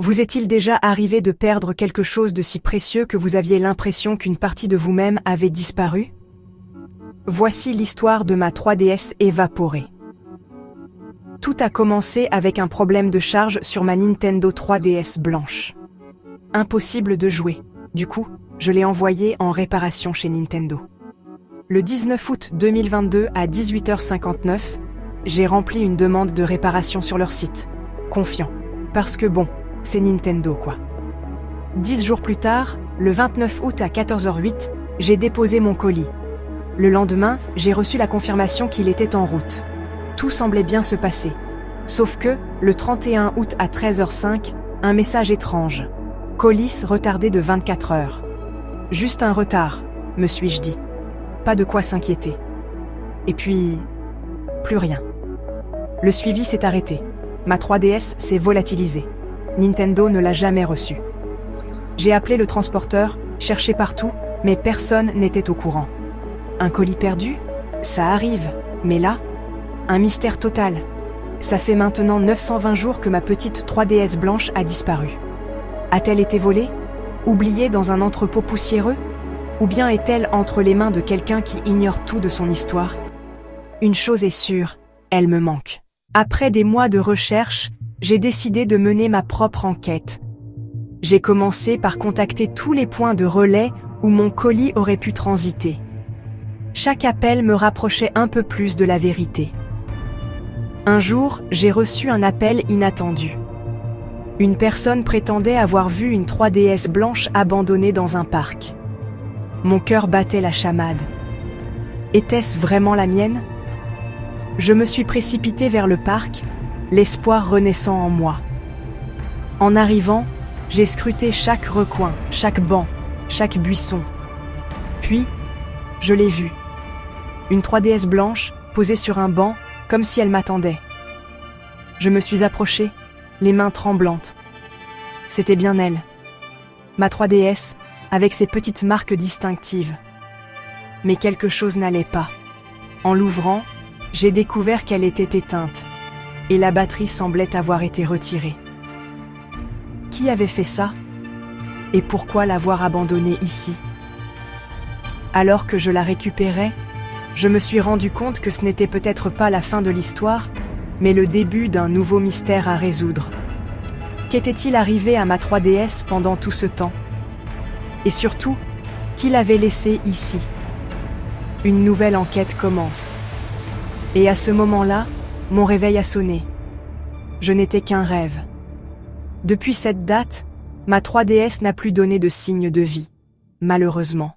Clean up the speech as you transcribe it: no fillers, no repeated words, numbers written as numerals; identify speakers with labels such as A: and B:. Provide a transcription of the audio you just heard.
A: Vous est-il déjà arrivé de perdre quelque chose de si précieux que vous aviez l'impression qu'une partie de vous-même avait disparu? Voici l'histoire de ma 3DS évaporée. Tout a commencé avec un problème de charge sur ma Nintendo 3DS blanche. Impossible de jouer. Du coup, je l'ai envoyée en réparation chez Nintendo. Le 19 août 2022 à 18h59, j'ai rempli une demande de réparation sur leur site. Confiant. Parce que bon, c'est Nintendo quoi. 10 jours plus tard, le 29 août à 14h08, j'ai déposé mon colis. Le lendemain, j'ai reçu la confirmation qu'il était en route. Tout semblait bien se passer. Sauf que, le 31 août à 13h05, un message étrange. Colis retardé de 24 heures. Juste un retard, me suis-je dit. Pas de quoi s'inquiéter. Et puis, plus rien. Le suivi s'est arrêté. Ma 3DS s'est volatilisée. Nintendo ne l'a jamais reçue. J'ai appelé le transporteur, cherché partout, mais personne n'était au courant. Un colis perdu? Ça arrive, mais là, un mystère total. Ça fait maintenant 920 jours que ma petite 3DS blanche a disparu. A-t-elle été volée? Oubliée dans un entrepôt poussiéreux? Ou bien est-elle entre les mains de quelqu'un qui ignore tout de son histoire? Une chose est sûre, elle me manque. Après des mois de recherche, j'ai décidé de mener ma propre enquête. J'ai commencé par contacter tous les points de relais où mon colis aurait pu transiter. Chaque appel me rapprochait un peu plus de la vérité. Un jour, j'ai reçu un appel inattendu. Une personne prétendait avoir vu une 3DS blanche abandonnée dans un parc. Mon cœur battait la chamade. Était-ce vraiment la mienne? Je me suis précipité vers le parc, l'espoir renaissant en moi. En arrivant, j'ai scruté chaque recoin, chaque banc, chaque buisson. Puis, je l'ai vue. Une 3DS blanche, posée sur un banc, comme si elle m'attendait. Je me suis approché, les mains tremblantes. C'était bien elle. Ma 3DS, avec ses petites marques distinctives. Mais quelque chose n'allait pas. En l'ouvrant, j'ai découvert qu'elle était éteinte, et la batterie semblait avoir été retirée. Qui avait fait ça? Et pourquoi l'avoir abandonnée ici? Alors que je la récupérais, je me suis rendu compte que ce n'était peut-être pas la fin de l'histoire, mais le début d'un nouveau mystère à résoudre. Qu'était-il arrivé à ma 3DS pendant tout ce temps? Et surtout, qui l'avait laissée ici? Une nouvelle enquête commence. Et à ce moment-là, mon réveil a sonné. Je n'étais qu'un rêve. Depuis cette date, ma 3DS n'a plus donné de signe de vie, malheureusement.